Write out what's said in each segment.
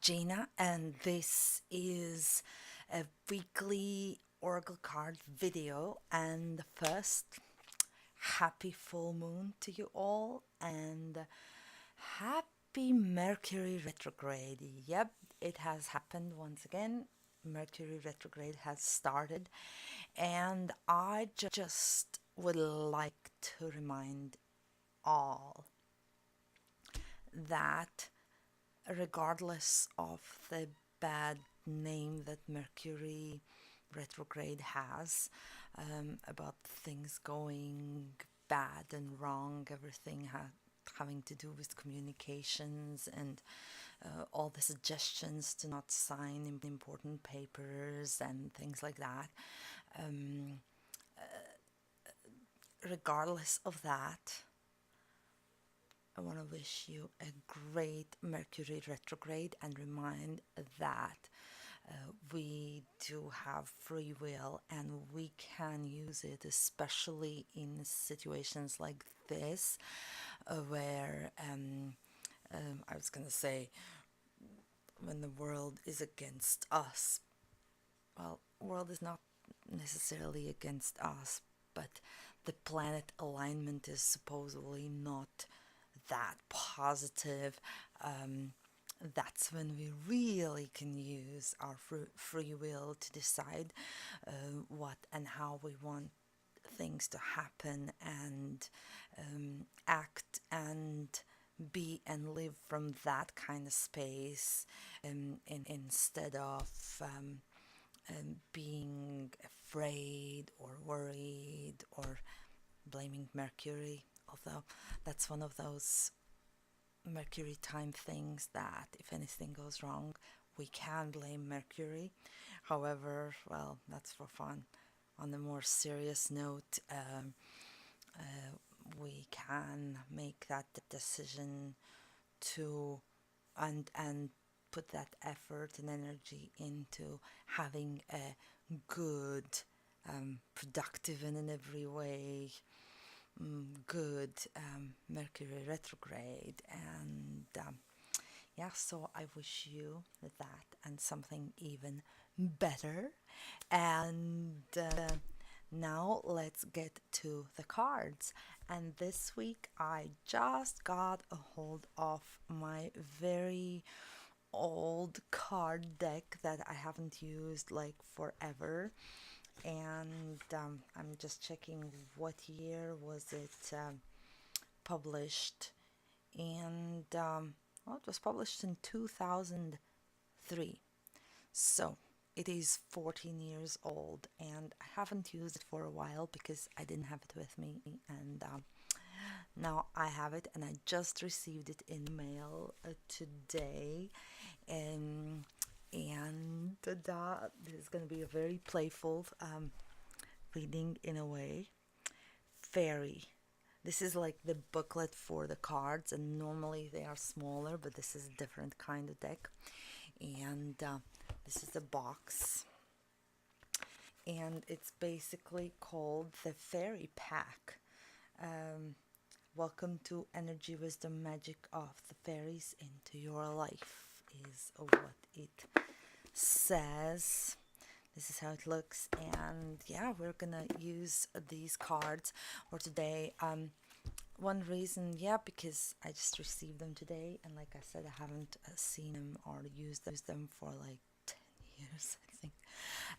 Gina, and this is a weekly Oracle card video. And first, happy full moon to you all, and happy Mercury retrograde. Yep, it has happened once again. Mercury retrograde has started, and I just would like to remind all that regardless of the bad name that Mercury retrograde has, about things going bad and wrong, everything having to do with communications and all the suggestions to not sign important papers and things like that. Um, Regardless of that, I want to wish you a great Mercury retrograde and remind that we do have free will and we can use it, especially in situations like this, where I was going to say, when the world is against us. Well, world is not necessarily against us, but the planet alignment is supposedly not that positive. That's when we really can use our free will to decide what and how we want things to happen, and act and be and live from that kind of space, instead of being afraid or worried or blaming Mercury. Although that's one of those Mercury time things that if anything goes wrong, we can blame Mercury. However, well, that's for fun. On a more serious note, we can make that decision to and put that effort and energy into having a good, productive and in every way good Mercury retrograde. And yeah, so I wish you that and something even better. And now let's get to the cards. And this week I just got a hold of my very old card deck that I haven't used like forever. And I'm just checking what year was it published. And well, it was published in 2003. So it is 14 years old, and I haven't used it for a while because I didn't have it with me. And now I have it, and I just received it in mail today. Um, and this is going to be a very playful reading in a way. Fairy. This is like the booklet for the cards, and normally they are smaller, but this is a different kind of deck. And this is the box, and it's basically called the Fairy Pack. Welcome to Energy, Wisdom, Magic of the Fairies into your life, is what it says. This is how it looks, and yeah, we're gonna use these cards for today. One reason, yeah, because I just received them today, and like I said, I haven't seen them or used them for like 10 years, I think.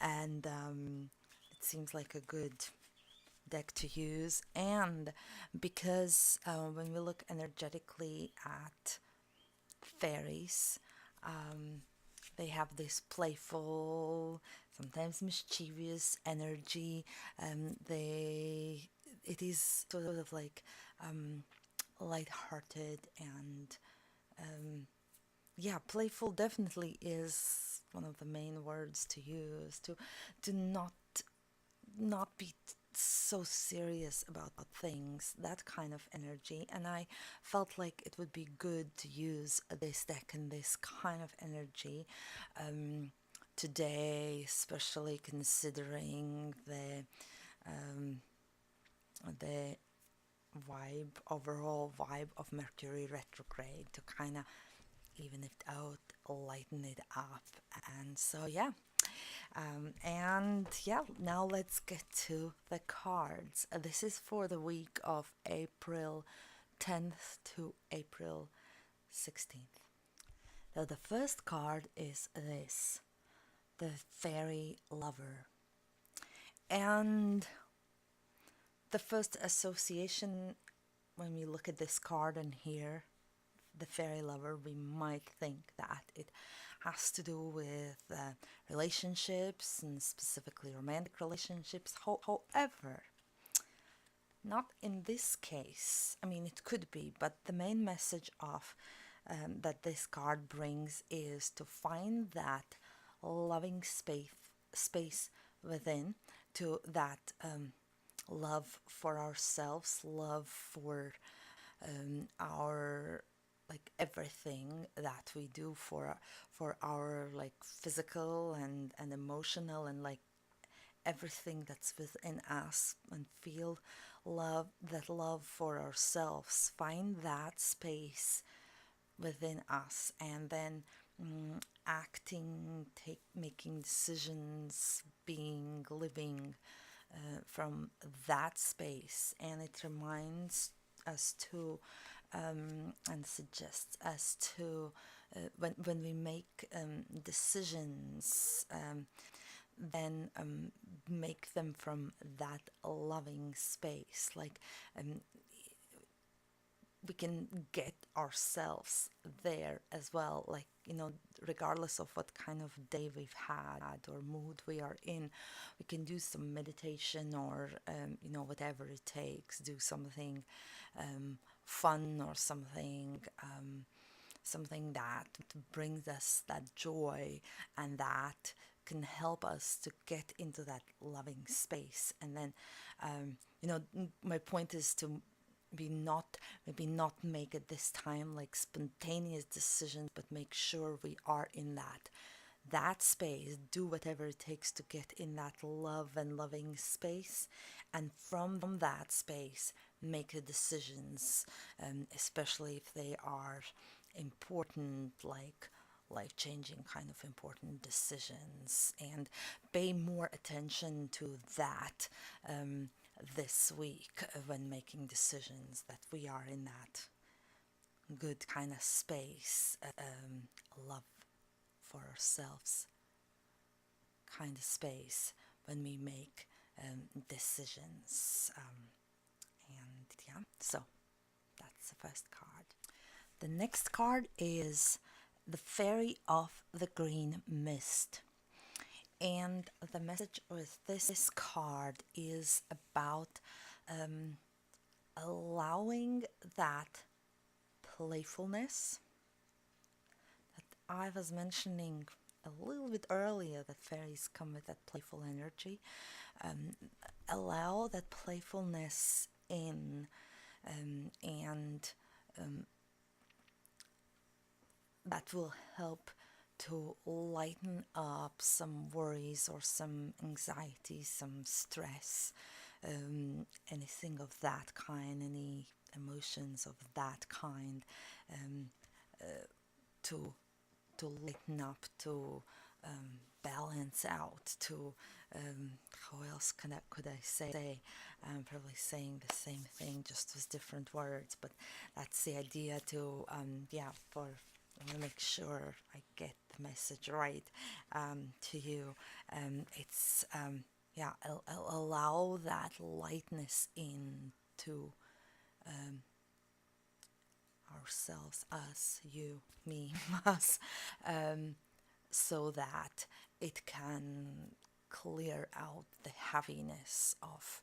And it seems like a good deck to use. And because when we look energetically at fairies, they have this playful, sometimes mischievous energy. It is sort of like light-hearted, and yeah, playful definitely is one of the main words to use, to not be so serious about things, that kind of energy. And I felt like it would be good to use this deck and this kind of energy today, especially considering the overall vibe of Mercury retrograde, to kind of even it out lighten it up. And so, yeah. And yeah, now let's get to the cards. This is for the week of April 10th to April 16th. So the first card is this, the Fairy Lover. And the first association when we look at this card and hear the Fairy Lover, we might think that it has to do with relationships, and specifically romantic relationships. However, not in this case. I mean, it could be, but the main message of that this card brings is to find that loving space within, to that love for ourselves, love for our, like, everything that we do for our, like, physical and emotional, and like everything that's within us, and feel that love for ourselves, find that space within us, and then acting, making decisions, living from that space. And it reminds us to and suggests us to when we make decisions, then make them from that loving space. Like we can get ourselves there as well, like, regardless of what kind of day we've had or mood we are in, we can do some meditation, or whatever it takes, do something fun, or something that brings us that joy, and that can help us to get into that loving space. And then my point is to maybe not make it this time like spontaneous decisions, but make sure we are in that space, do whatever it takes to get in that love and loving space, and from that space make the decisions, especially if they are important, like life-changing kind of important decisions, and pay more attention to that this week when making decisions, that we are in that good kind of space, love for ourselves kind of space when we make decisions. And yeah, so that's the first card. The next card is the Fairy of the Green Mist. And the message with this card is about allowing that playfulness that I was mentioning a little bit earlier, that fairies come with that playful energy. Allow that playfulness in, and that will help to lighten up some worries or some anxiety, some stress, anything of that kind, any emotions of that kind, to lighten up, to balance out, to how else could I say? I'm probably saying the same thing, just with different words, but that's the idea. To I want to make sure I get the message right to you. It's allow that lightness into ourselves, us, you, me, us, so that it can clear out the heaviness of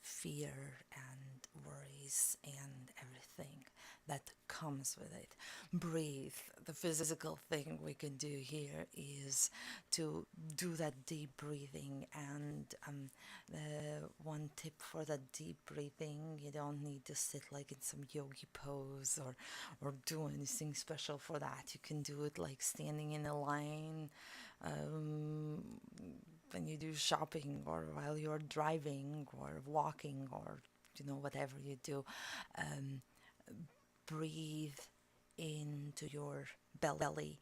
fear and worries and everything that comes with it. Breathe. The physical thing we can do here is to do that deep breathing. And the one tip for that deep breathing, you don't need to sit like in some yogi pose or do anything special for that. You can do it like standing in a line, when you do shopping, or while you're driving or walking, or whatever you do. Breathe into your belly,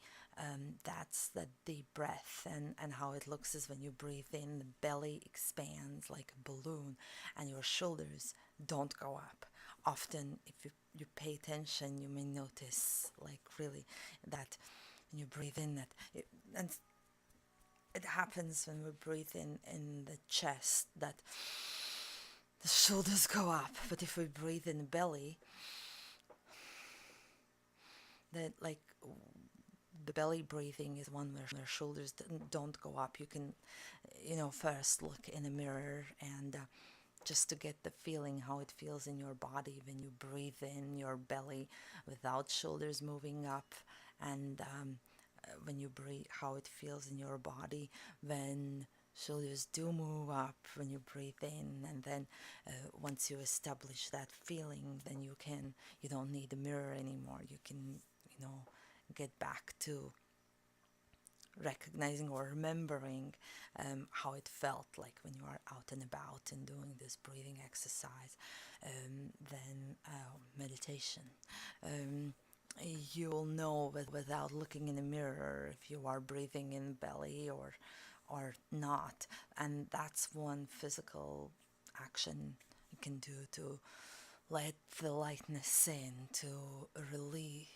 That's the deep breath, and how it looks is when you breathe in, the belly expands like a balloon, and your shoulders don't go up. Often, if you pay attention, you may notice, like really, that when you breathe in, and it happens when we breathe in the chest, that the shoulders go up. But if we breathe in the belly, that like the belly breathing is one where shoulders don't go up. You can, first look in a mirror and just to get the feeling how it feels in your body when you breathe in your belly without shoulders moving up, and when you breathe, how it feels in your body when shoulders do move up when you breathe in. And then once you establish that feeling, then you don't need a mirror anymore. You can, get back to recognizing or remembering how it felt like when you are out and about and doing this breathing exercise. Then meditation. You will know without looking in the mirror if you are breathing in belly or not. And that's one physical action you can do to let the lightness in, to relieve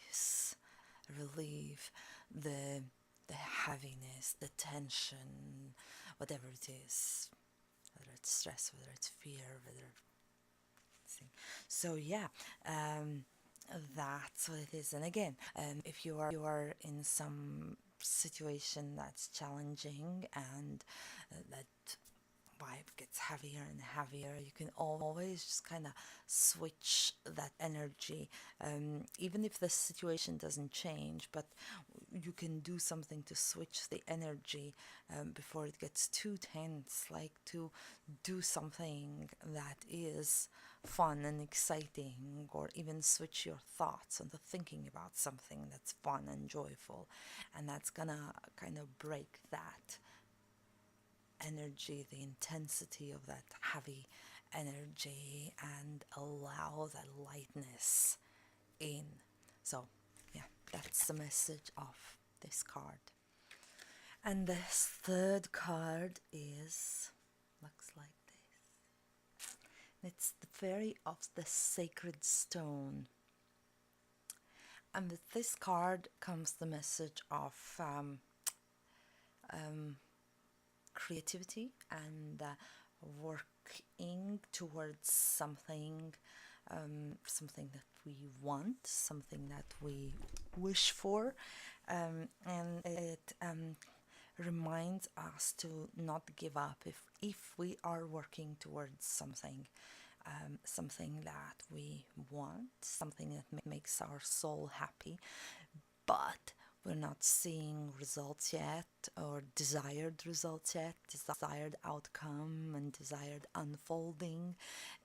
the heaviness, the tension, whatever it is, whether it's stress, whether it's fear, whether it's... So yeah, that's what it is. And again, if you are in some situation that's challenging, and that vibe gets heavier and heavier, you can always just kind of switch that energy, even if the situation doesn't change, but you can do something to switch the energy before it gets too tense, like to do something that is fun and exciting, or even switch your thoughts into thinking about something that's fun and joyful, and that's gonna kind of break that energy, the intensity of that heavy energy, and allow that lightness in. So yeah, that's the message of this card. And this third card looks like this. It's the Fairy of the Sacred Stone. And with this card comes the message of creativity and working towards something, something that we want, something that we wish for, and it reminds us to not give up if we are working towards something, something that we want, something that makes our soul happy, but we're not seeing results yet, or desired results yet, desired outcome and desired unfolding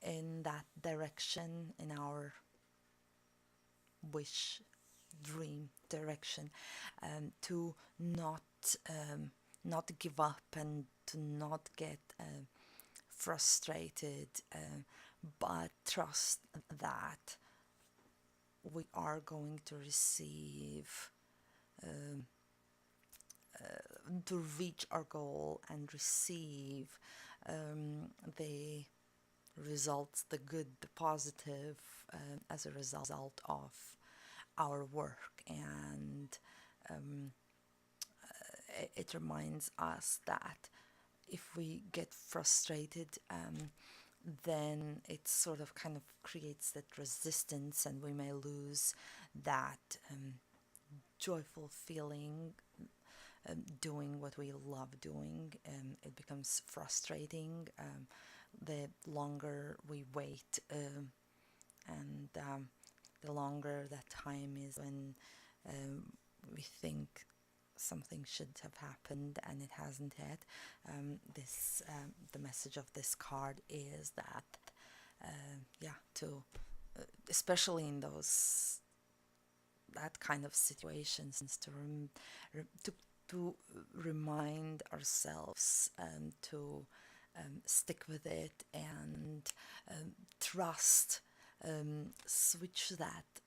in that direction, in our wish, dream direction, to not give up and to not get frustrated, but trust that we are going to receive, to reach our goal and receive the results, the good, the positive, as a result of our work. And it reminds us that if we get frustrated, then it sort of kind of creates that resistance, and we may lose that joyful feeling doing what we love doing. It becomes frustrating the longer we wait, and the longer that time is when we think something should have happened and it hasn't yet. The message of this card is that to especially in that kind of situations, to remind ourselves to stick with it and trust, switch that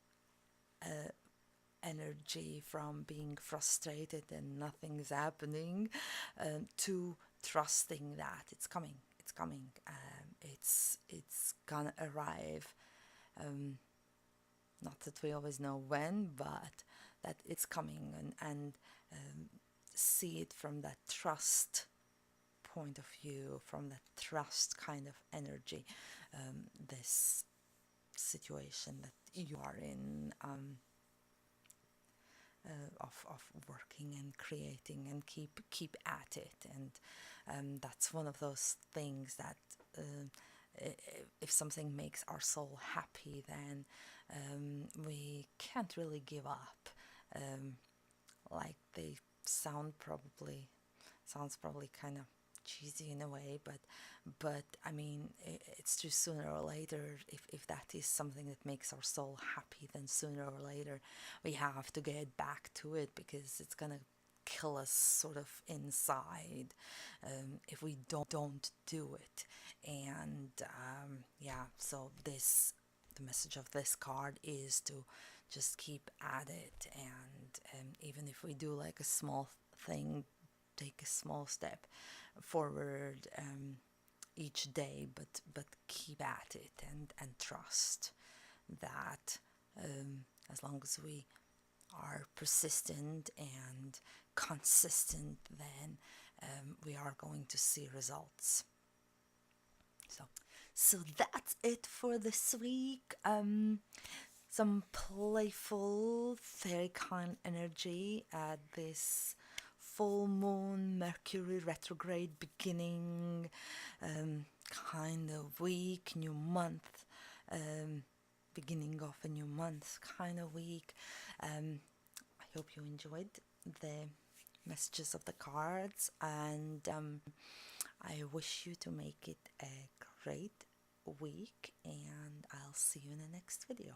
energy from being frustrated and nothing's happening, to trusting that it's coming, it's coming, it's gonna arrive. Not that we always know when, but that it's coming, and see it from that trust point of view, from that trust kind of energy. This situation that you are in, of working and creating, and keep at it. And that's one of those things that, if something makes our soul happy, then we can't really give up. Like they sounds probably kind of cheesy in a way, but I mean, it's just sooner or later, if that is something that makes our soul happy, then sooner or later we have to get back to it, because it's gonna kill us sort of inside, if we don't do it. And yeah, so the message of this card is to just keep at it, and even if we do like a small thing, take a small step forward each day, but keep at it, and trust that, as long as we are persistent and consistent, then we are going to see results. So that's it for this week. Some playful, very kind energy at this full moon Mercury retrograde beginning, kind of week, new month, beginning of a new month kind of week. I hope you enjoyed the messages of the cards, and I wish you to make it a great week, and I'll see you in the next video.